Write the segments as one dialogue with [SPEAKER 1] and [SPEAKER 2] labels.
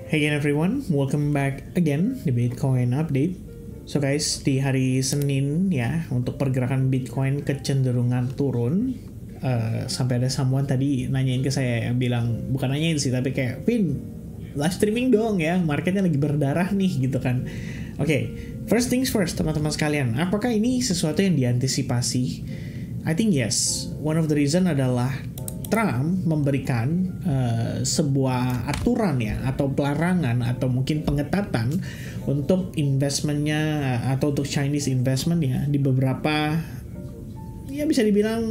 [SPEAKER 1] Hey again everyone, welcome back again di Bitcoin Update. So guys, di hari Senin ya, untuk pergerakan Bitcoin kecenderungan turun. Sampai ada someone tadi nanyain ke saya, bilang, bukan nanyain sih, tapi kayak, Vin, live streaming dong ya, marketnya lagi berdarah nih gitu kan. Oke, first things first teman-teman sekalian, apakah ini sesuatu yang diantisipasi? I think yes. One of the reason adalah Trump memberikan sebuah aturan ya, atau pelarangan atau mungkin pengetatan untuk investmentnya atau untuk Chinese investment ya di beberapa, ya bisa dibilang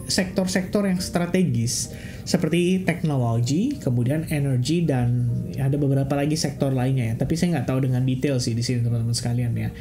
[SPEAKER 1] sektor-sektor yang strategis seperti teknologi, kemudian energi, dan ada beberapa lagi sektor lainnya ya. Tapi saya nggak tahu dengan detail sih di sini teman-teman sekalian ya.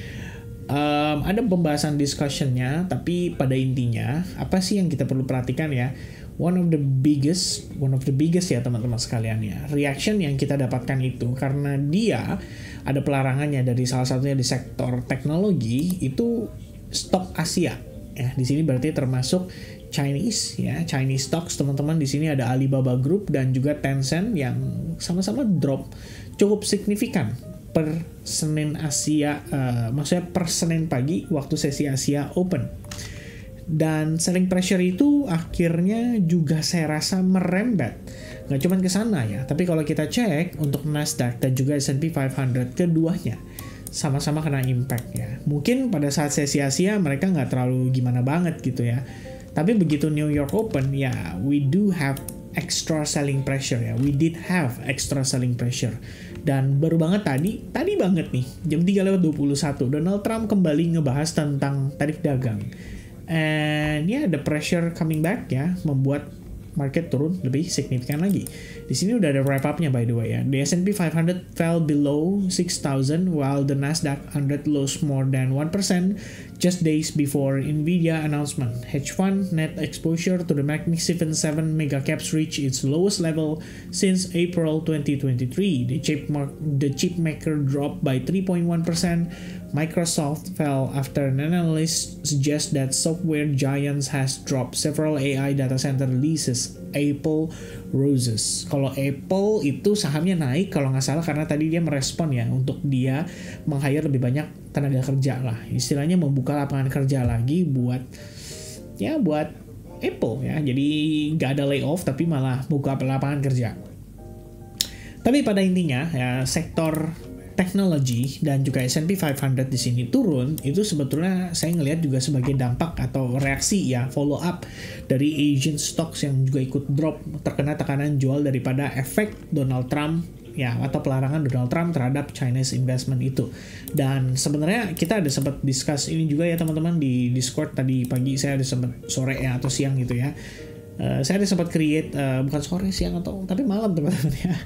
[SPEAKER 1] Ada pembahasan discussionnya, tapi pada intinya apa sih yang kita perlu perhatikan ya? One of the biggest ya teman-teman sekalian ya, reaction yang kita dapatkan itu karena dia ada pelarangannya dari salah satunya di sektor teknologi, itu stok Asia ya. Di sini berarti termasuk Chinese ya, Chinese stocks teman-teman. Di sini ada Alibaba Group dan juga Tencent yang sama-sama drop cukup signifikan per Senin Asia, maksudnya per Senin pagi waktu sesi Asia Open. Dan selling pressure itu akhirnya juga saya rasa merembet. Nggak cuma ke sana ya, tapi kalau kita cek untuk Nasdaq dan juga S&P 500, keduanya sama-sama kena impact ya. Mungkin pada saat sesi Asia mereka nggak terlalu gimana banget gitu ya. Tapi begitu New York Open ya, we do have extra selling pressure ya. We did have extra selling pressure. Dan baru banget tadi banget nih, jam 3:21, Donald Trump kembali ngebahas tentang tarif dagang. And yeah, the pressure coming back ya, membuat market turun lebih signifikan lagi. Di sini udah ada wrap up-nya by the way ya. The S&P 500 fell below 6,000 while the Nasdaq 100 lost more than 1% just days before Nvidia announcement. Hedge fund net exposure to the Magnificent 7 mega caps reached its lowest level since April 2023. The chip maker dropped by 3.1%. Microsoft fell after an analyst suggests that software giants has dropped several AI data center leases. Apple roses. Kalau Apple itu sahamnya naik kalau nggak salah karena tadi dia merespon ya untuk dia meng-hire lebih banyak tenaga kerja lah. Istilahnya membuka lapangan kerja lagi buat Apple ya. Jadi nggak ada layoff tapi malah buka lapangan kerja. Tapi pada intinya ya, sektor teknologi dan juga S&P 500 di sini turun, itu sebetulnya saya ngelihat juga sebagai dampak atau reaksi ya, follow up dari Asian stocks yang juga ikut drop terkena tekanan jual daripada efek Donald Trump ya, atau pelarangan Donald Trump terhadap Chinese investment itu. Dan sebenarnya kita ada sempat discuss ini juga ya teman-teman di Discord tadi pagi, saya ada sempat sore ya atau siang gitu ya. Saya ada sempat create, bukan sore, siang, atau tapi malam teman-teman ya.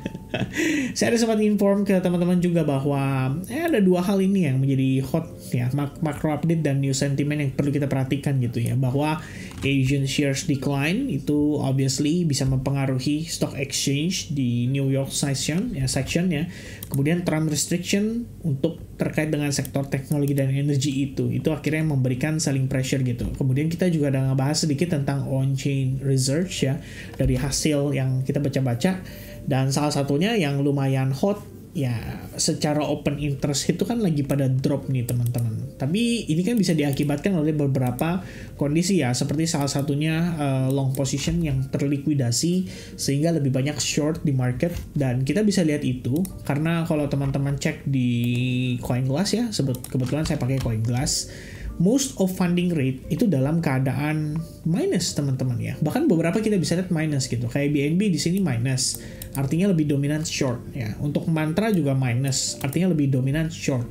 [SPEAKER 1] Saya ada sempat inform ke teman-teman juga bahwa ada dua hal ini yang menjadi hot ya, macro update dan new sentiment yang perlu kita perhatikan gitu ya. Bahwa Asian shares decline itu obviously bisa mempengaruhi stock exchange di New York section ya. Kemudian Trump restriction untuk terkait dengan sektor teknologi dan energi itu akhirnya memberikan selling pressure gitu. Kemudian kita juga ada ngebahas sedikit tentang on-chain research ya, dari hasil yang kita baca-baca, dan salah satunya yang lumayan hot ya, secara open interest itu kan lagi pada drop nih teman-teman. Tapi ini kan bisa diakibatkan oleh beberapa kondisi ya, seperti salah satunya long position yang terlikuidasi sehingga lebih banyak short di market. Dan kita bisa lihat itu karena kalau teman-teman cek di CoinGlass ya, kebetulan saya pakai CoinGlass, most of funding rate itu dalam keadaan minus teman-teman ya. Bahkan beberapa kita bisa lihat minus gitu. Kayak BNB di sini minus, artinya lebih dominan short ya. Untuk Mantra juga minus, artinya lebih dominan short.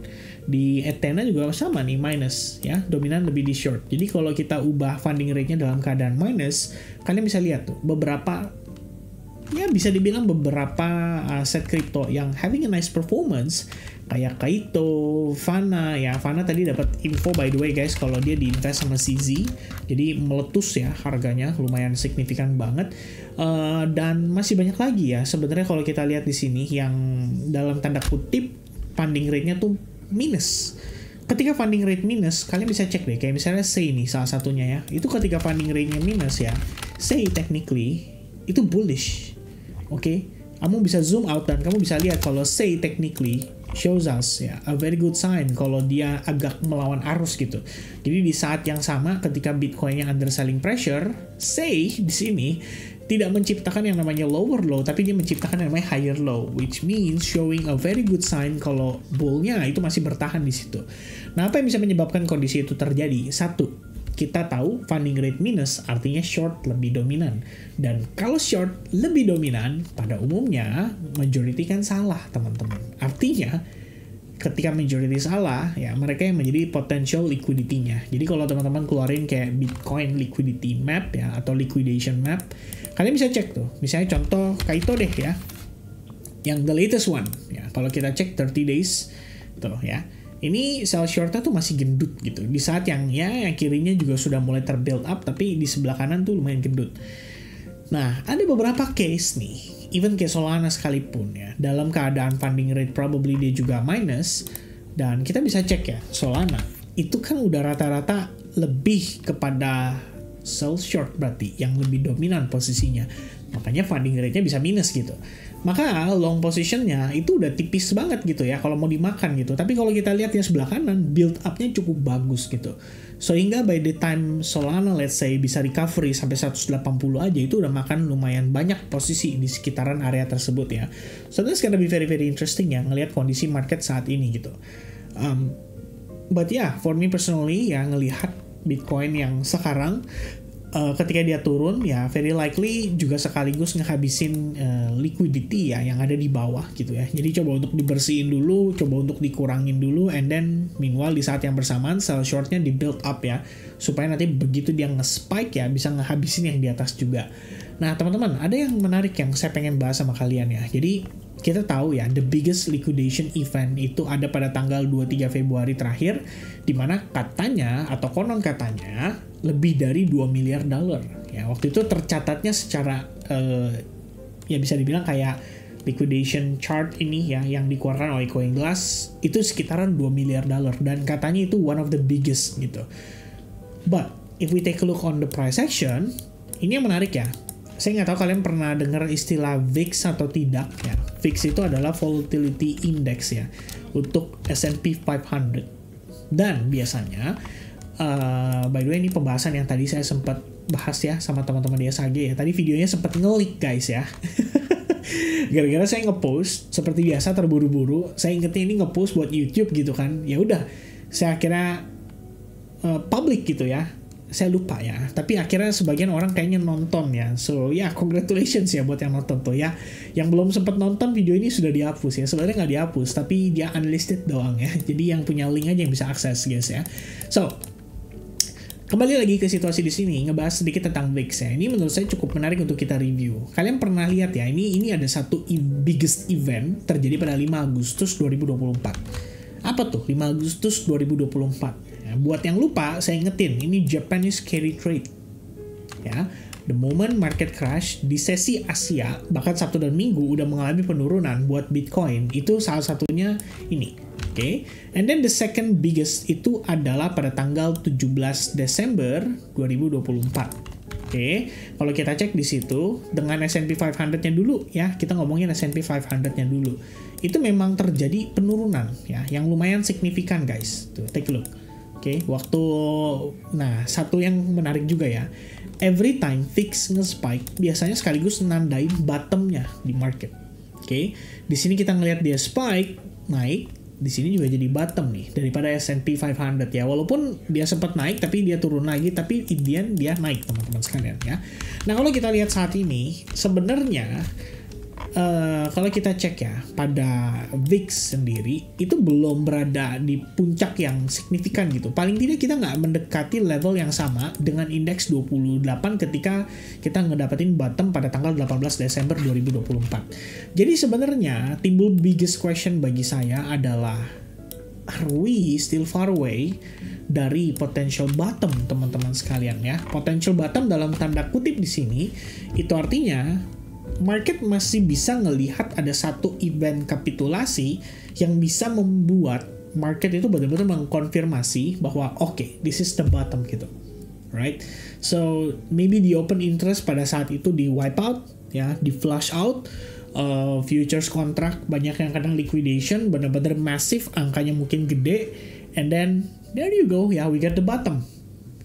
[SPEAKER 1] Di Ethena juga sama nih, minus ya, dominan lebih di short. Jadi kalau kita ubah funding rate-nya dalam keadaan minus, kalian bisa lihat tuh beberapa, ya bisa dibilang beberapa aset kripto yang having a nice performance kayak Kaito, Fana ya. Fana tadi dapat info by the way guys, kalau dia diinvest sama CZ, jadi meletus ya harganya, lumayan signifikan banget. Dan masih banyak lagi ya sebenarnya kalau kita lihat di sini yang dalam tanda kutip funding rate-nya tuh minus. Ketika funding rate minus, kalian bisa cek deh, kayak misalnya Say nih salah satunya ya, itu ketika funding rate-nya minus ya, Say technically itu bullish. Oke, kamu bisa zoom out dan kamu bisa lihat kalau say technically shows us ya a very good sign kalau dia agak melawan arus gitu. Jadi di saat yang sama ketika Bitcoinnya under selling pressure, say di sini tidak menciptakan yang namanya lower low, tapi dia menciptakan yang namanya higher low, which means showing a very good sign kalau bullnya itu masih bertahan di situ. Nah, apa yang bisa menyebabkan kondisi itu terjadi? Satu, kita tahu funding rate minus artinya short lebih dominan. Dan kalau short lebih dominan, pada umumnya majority kan salah, teman-teman. Artinya, ketika majority salah, ya mereka yang menjadi potential liquidity-nya. Jadi kalau teman-teman keluarin kayak Bitcoin liquidity map ya, atau liquidation map, kalian bisa cek tuh. Misalnya contoh Kaito deh ya, yang the latest one. Ya, kalau kita cek 30 days, tuh ya. Ini sell short-nya tuh masih gendut gitu. Di saat yang kirinya juga sudah mulai terbuild up, tapi di sebelah kanan tuh lumayan gendut. Nah, ada beberapa case nih, even kayak Solana sekalipun ya, dalam keadaan funding rate probably dia juga minus, dan kita bisa cek ya, Solana, itu kan udah rata-rata lebih kepada sell short berarti, yang lebih dominan posisinya. Makanya funding rate-nya bisa minus gitu. Maka long positionnya itu udah tipis banget gitu ya kalau mau dimakan gitu. Tapi kalau kita lihat yang sebelah kanan, build up-nya cukup bagus gitu. Sehingga by the time Solana let's say bisa recovery sampai 180 aja, itu udah makan lumayan banyak posisi di sekitaran area tersebut ya. So that's gonna be very very interesting ya ngelihat kondisi market saat ini gitu. But yeah, for me personally ya ngelihat Bitcoin yang sekarang ketika dia turun ya very likely juga sekaligus ngehabisin liquidity ya yang ada di bawah gitu ya. Jadi coba untuk dibersihin dulu, coba untuk dikurangin dulu, and then meanwhile di saat yang bersamaan sell shortnya di build up ya, supaya nanti begitu dia nge-spike ya bisa ngehabisin yang di atas juga. Nah teman-teman, ada yang menarik yang saya pengen bahas sama kalian ya. Jadi kita tahu ya, the biggest liquidation event itu ada pada tanggal 23 Februari terakhir, di mana katanya, atau konon katanya, lebih dari 2 miliar dolar. Ya, waktu itu tercatatnya secara, ya bisa dibilang kayak liquidation chart ini ya, yang dikeluarkan oleh CoinGlass, itu sekitaran 2 miliar dolar. Dan katanya itu one of the biggest gitu. But, if we take a look on the price action, ini yang menarik ya. Saya nggak tahu kalian pernah dengar istilah VIX atau tidak ya. VIX itu adalah volatility index ya untuk S&P 500. Dan biasanya, by the way ini pembahasan yang tadi saya sempat bahas ya sama teman-teman di SAG ya. Tadi videonya sempat nge-leak guys ya. Gara-gara saya nge-post seperti biasa terburu-buru. Saya ingetnya ini nge-post buat YouTube gitu kan. Ya udah, saya kira public gitu ya. Saya lupa ya, tapi akhirnya sebagian orang kayaknya nonton ya. So ya, congratulations ya buat yang nonton tuh ya. Yang belum sempat nonton video ini sudah dihapus ya. Sebenarnya nggak dihapus, tapi dia unlisted doang ya. Jadi yang punya link aja yang bisa akses guys ya. So, kembali lagi ke situasi di sini, ngebahas sedikit tentang VIX ya. Ini menurut saya cukup menarik untuk kita review. Kalian pernah lihat ya, ini ada satu biggest event terjadi pada 5 Agustus 2024. Apa tuh 5 Agustus 2024? Nah, buat yang lupa, saya ingetin, ini Japanese carry trade. Ya, the moment market crash di sesi Asia, bahkan Sabtu dan Minggu udah mengalami penurunan buat Bitcoin. Itu salah satunya ini. Oke. And then the second biggest itu adalah pada tanggal 17 Desember 2024. Oke. Kalau kita cek di situ dengan S&P 500-nya dulu ya, kita ngomongin S&P 500-nya dulu. Itu memang terjadi penurunan ya, yang lumayan signifikan guys. Tuh, take a look. Oke, nah satu yang menarik juga ya, every time VIX nge-spike biasanya sekaligus nandain bottomnya di market. Oke, di sini kita ngelihat dia spike naik, di sini juga jadi bottom nih daripada S&P 500 ya. Walaupun dia sempat naik tapi dia turun lagi, tapi idean dia naik teman-teman sekalian ya. Nah kalau kita lihat saat ini sebenarnya kalau kita cek ya pada VIX sendiri itu belum berada di puncak yang signifikan gitu. Paling tidak kita nggak mendekati level yang sama dengan indeks 28 ketika kita ngedapetin bottom pada tanggal 18 Desember 2024. Jadi sebenarnya timbul biggest question bagi saya adalah, are we still far away dari potential bottom teman-teman sekalian ya. Potential bottom dalam tanda kutip di sini itu artinya market masih bisa ngelihat ada satu event kapitulasi yang bisa membuat market itu benar-benar mengkonfirmasi bahwa okay, this is the bottom gitu. Right? So, maybe the open interest pada saat itu di wipe out, ya, di flush out, futures kontrak banyak yang kadang liquidation, benar-benar massive, angkanya mungkin gede, and then there you go, ya, we get the bottom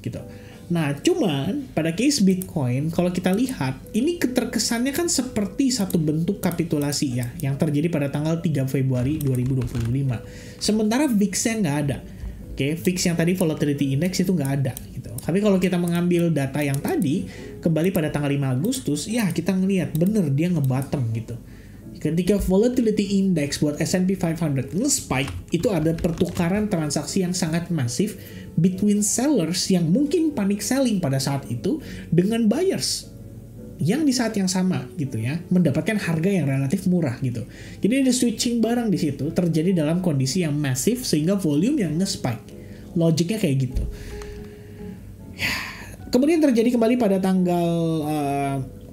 [SPEAKER 1] gitu. Nah, cuman pada case Bitcoin, kalau kita lihat, ini keterkesannya kan seperti satu bentuk kapitulasi ya, yang terjadi pada tanggal 3 Februari 2025. Sementara VIX-nya nggak ada. Oke, VIX yang tadi volatility index itu nggak ada gitu. Tapi kalau kita mengambil data yang tadi, kembali pada tanggal 5 Agustus, ya kita ngelihat bener dia nge-bottom gitu. Ketika volatility index buat S&P 500 nge-spike, itu ada pertukaran transaksi yang sangat masif between sellers yang mungkin panic selling pada saat itu dengan buyers yang di saat yang sama gitu ya, mendapatkan harga yang relatif murah gitu. Jadi ada switching barang di situ terjadi dalam kondisi yang masif sehingga volume yang nge-spike. Logiknya kayak gitu. Ya. Kemudian terjadi kembali pada tanggal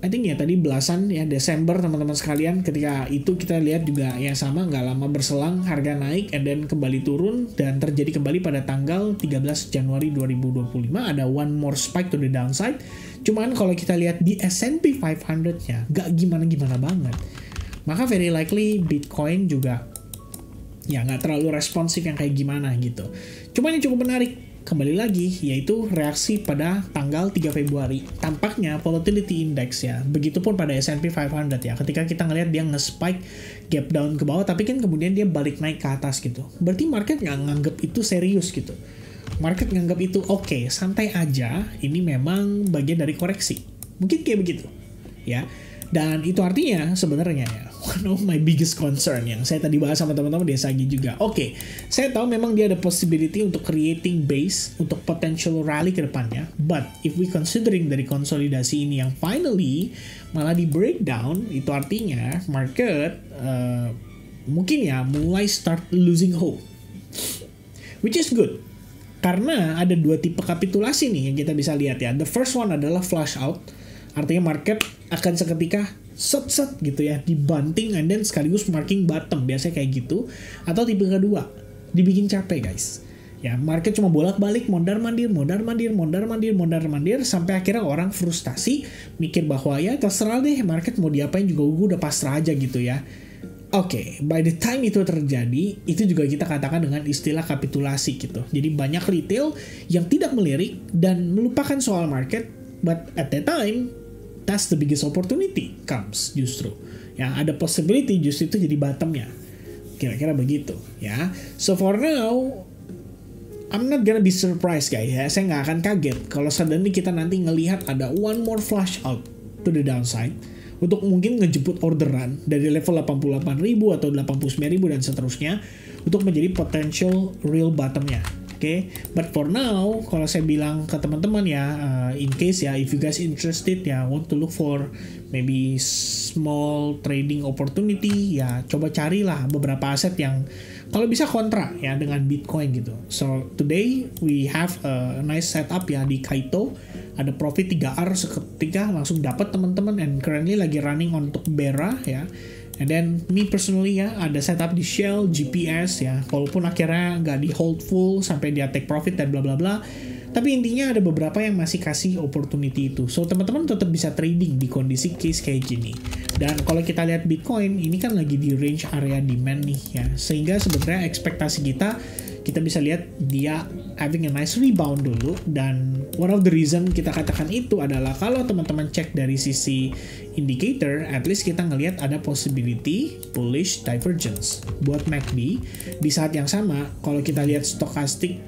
[SPEAKER 1] I think ya tadi belasan ya Desember teman-teman sekalian, ketika itu kita lihat juga yang sama, nggak lama berselang harga naik and then kembali turun dan terjadi kembali pada tanggal 13 Januari 2025 ada one more spike to the downside. Cuman kalau kita lihat di S&P 500-nya nggak gimana-gimana banget. Maka very likely Bitcoin juga ya nggak terlalu responsif yang kayak gimana gitu. Cuman yang cukup menarik kembali lagi, yaitu reaksi pada tanggal 3 Februari. Tampaknya volatility index ya, begitupun pada S&P 500 ya, ketika kita ngelihat dia nge-spike, gap down ke bawah, tapi kan kemudian dia balik naik ke atas gitu. Berarti market nggak nganggep itu serius gitu. Market nganggep itu oke, santai aja, ini memang bagian dari koreksi. Mungkin kayak begitu, ya. Dan itu artinya sebenarnya ya, one of my biggest concern yang saya tadi bahas sama teman-teman di SAG juga. Oke, saya tahu memang dia ada possibility untuk creating base untuk potential rally ke depannya. But if we considering dari konsolidasi ini yang finally malah di breakdown, itu artinya market mungkin ya mulai start losing hope. Which is good. Karena ada dua tipe kapitulasi nih yang kita bisa lihat ya. The first one adalah flush out. Artinya market akan seketika set gitu ya, dibanting and then sekaligus marking bottom, biasanya kayak gitu. Atau tipe kedua, dibikin capek guys. Ya, market cuma bolak-balik, mondar-mandir, sampai akhirnya orang frustasi, mikir bahwa ya terserah deh, market mau diapain juga gue udah pasrah aja gitu ya. Oke, by the time itu terjadi, itu juga kita katakan dengan istilah kapitulasi gitu. Jadi banyak retail yang tidak melirik dan melupakan soal market, but at that time, that's the biggest opportunity comes justru. Ya, ada possibility justru itu jadi bottomnya. Kira-kira begitu ya. So for now, I'm not gonna be surprised guys ya. Saya nggak akan kaget kalau suddenly kita nanti ngelihat ada one more flash out to the downside untuk mungkin ngejemput orderan dari level 88.000 atau 89.000 dan seterusnya untuk menjadi potential real bottomnya. Oke, but for now, kalau saya bilang ke teman-teman ya, in case ya, if you guys interested ya, want to look for maybe small trading opportunity, ya coba carilah beberapa aset yang kalau bisa kontra ya dengan Bitcoin gitu. So today we have a nice setup ya di Kaito, ada profit 3R seketika langsung dapat teman-teman, and currently lagi running untuk Bera ya. And then me personally ya, ada setup di Shell, GPS ya, walaupun akhirnya nggak di hold full sampai dia take profit dan bla bla bla. Tapi intinya ada beberapa yang masih kasih opportunity itu. So teman-teman tetap bisa trading di kondisi case kayak gini. Dan kalau kita lihat Bitcoin, ini kan lagi di range area demand nih ya. Sehingga sebenarnya ekspektasi kita bisa lihat dia having a nice rebound dulu. Dan one of the reason kita katakan itu adalah kalau teman-teman cek dari sisi indicator, at least kita ngelihat ada possibility bullish divergence buat MACD. Di saat yang sama, kalau kita lihat stochastic,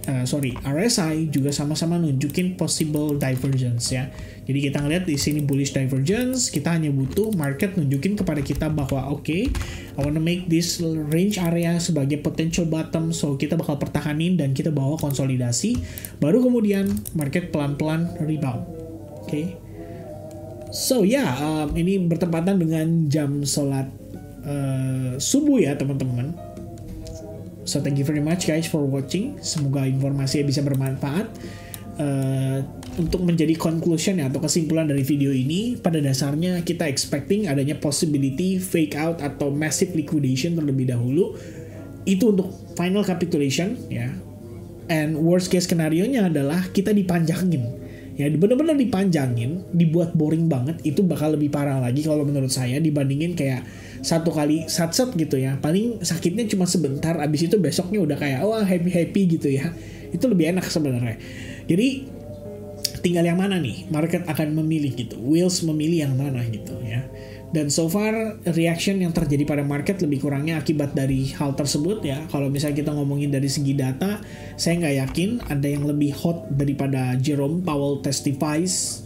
[SPEAKER 1] RSI juga sama-sama nunjukin possible divergence ya. Jadi kita ngelihat di sini bullish divergence, kita hanya butuh market nunjukin kepada kita bahwa oke, I wanna make this range area sebagai potential bottom, so kita bakal pertahanin dan kita bawa konsolidasi, baru kemudian market pelan-pelan rebound. Oke. So ini bertepatan dengan jam sholat subuh ya teman-teman. So thank you very much guys for watching. Semoga informasinya bisa bermanfaat. Untuk menjadi conclusion ya, atau kesimpulan dari video ini, pada dasarnya kita expecting adanya possibility fake out atau massive liquidation terlebih dahulu. Itu untuk final capitulation ya. And worst case skenario-nya adalah kita dipanjangin. Ya bener-bener dipanjangin, dibuat boring banget, itu bakal lebih parah lagi kalau menurut saya dibandingin kayak satu kali satset gitu ya, paling sakitnya cuma sebentar, abis itu besoknya udah kayak wah happy gitu ya. Itu lebih enak sebenarnya. Jadi tinggal yang mana nih market akan memilih gitu, Wheels memilih yang mana gitu ya. Dan so far reaction yang terjadi pada market lebih kurangnya akibat dari hal tersebut ya. Kalau misalnya kita ngomongin dari segi data, saya nggak yakin ada yang lebih hot daripada Jerome Powell testifies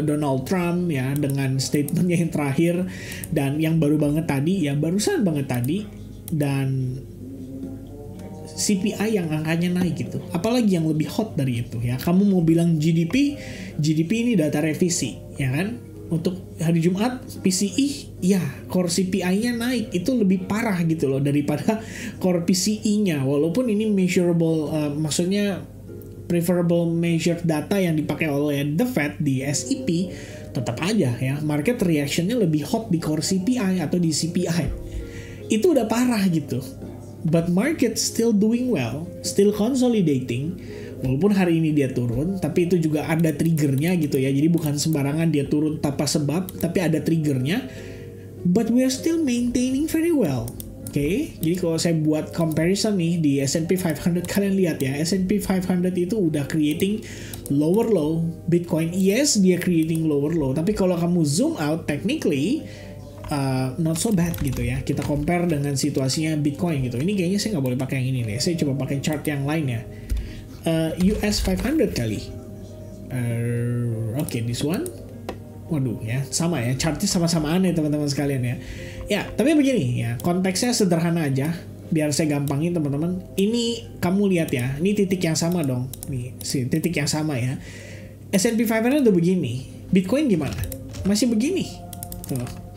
[SPEAKER 1] Donald Trump ya, dengan statementnya yang terakhir, dan yang baru banget tadi ya, barusan banget tadi, dan CPI yang angkanya naik gitu. Apalagi yang lebih hot dari itu ya. Kamu mau bilang GDP ini data revisi ya kan. Untuk hari Jumat PCE ya core CPI-nya naik, itu lebih parah gitu loh daripada core PCE-nya. Walaupun ini measurable, maksudnya preferable measured data yang dipakai oleh the Fed di SEP, tetap aja ya market reaction-nya lebih hot di core CPI atau di CPI. Itu udah parah gitu. But market still doing well, still consolidating. Walaupun hari ini dia turun, tapi itu juga ada triggernya gitu ya. Jadi bukan sembarangan dia turun tanpa sebab, tapi ada triggernya. But we are still maintaining very well. Oke, jadi kalau saya buat comparison nih di S&P 500, kalian lihat ya, S&P 500 itu udah creating lower low. Bitcoin yes dia creating lower low, tapi kalau kamu zoom out technically not so bad gitu ya. Kita compare dengan situasinya Bitcoin gitu. Ini kayaknya saya nggak boleh pakai yang ini nih. Saya coba pakai chart yang lain ya. US 500 kali. Oke, this one. Waduh ya, sama ya. Chartnya sama-sama aneh teman-teman sekalian ya. Ya, tapi begini ya. Konteksnya sederhana aja. Biar saya gampangin teman-teman. Ini kamu lihat ya. Ini titik yang sama dong. Nih, titik yang sama ya. S&P 500 udah begini. Bitcoin gimana? Masih begini. Tuh.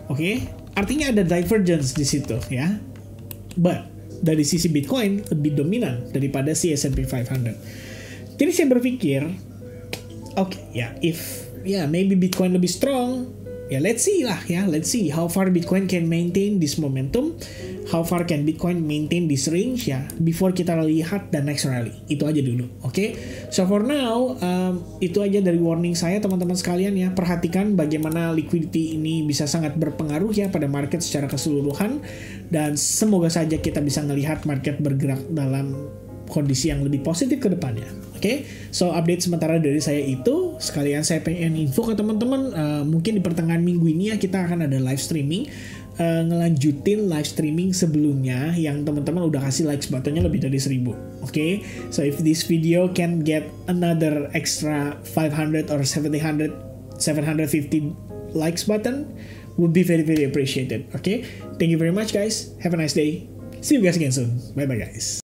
[SPEAKER 1] Oke, artinya ada divergence di situ ya. But dari sisi Bitcoin lebih dominan daripada si S&P 500. Jadi saya berpikir, oke, ya maybe Bitcoin lebih strong. Ya let's see lah ya, let's see how far Bitcoin can maintain this momentum, how far can Bitcoin maintain this range ya, before kita lihat the next rally. Itu aja dulu, oke? So for now, itu aja dari warning saya teman-teman sekalian ya. Perhatikan bagaimana liquidity ini bisa sangat berpengaruh ya pada market secara keseluruhan, dan semoga saja kita bisa melihat market bergerak dalam kondisi yang lebih positif ke depannya. Oke, so update sementara dari saya itu. Sekalian saya pengen info ke teman-teman, mungkin di pertengahan minggu ini ya kita akan ada live streaming, ngelanjutin live streaming sebelumnya yang teman-teman udah kasih likes buttonnya lebih dari 1000. Oke, so if this video can get another extra 500 or 750 likes button, would be very very appreciated. Okay, thank you very much guys. Have a nice day. See you guys again soon. Bye bye guys.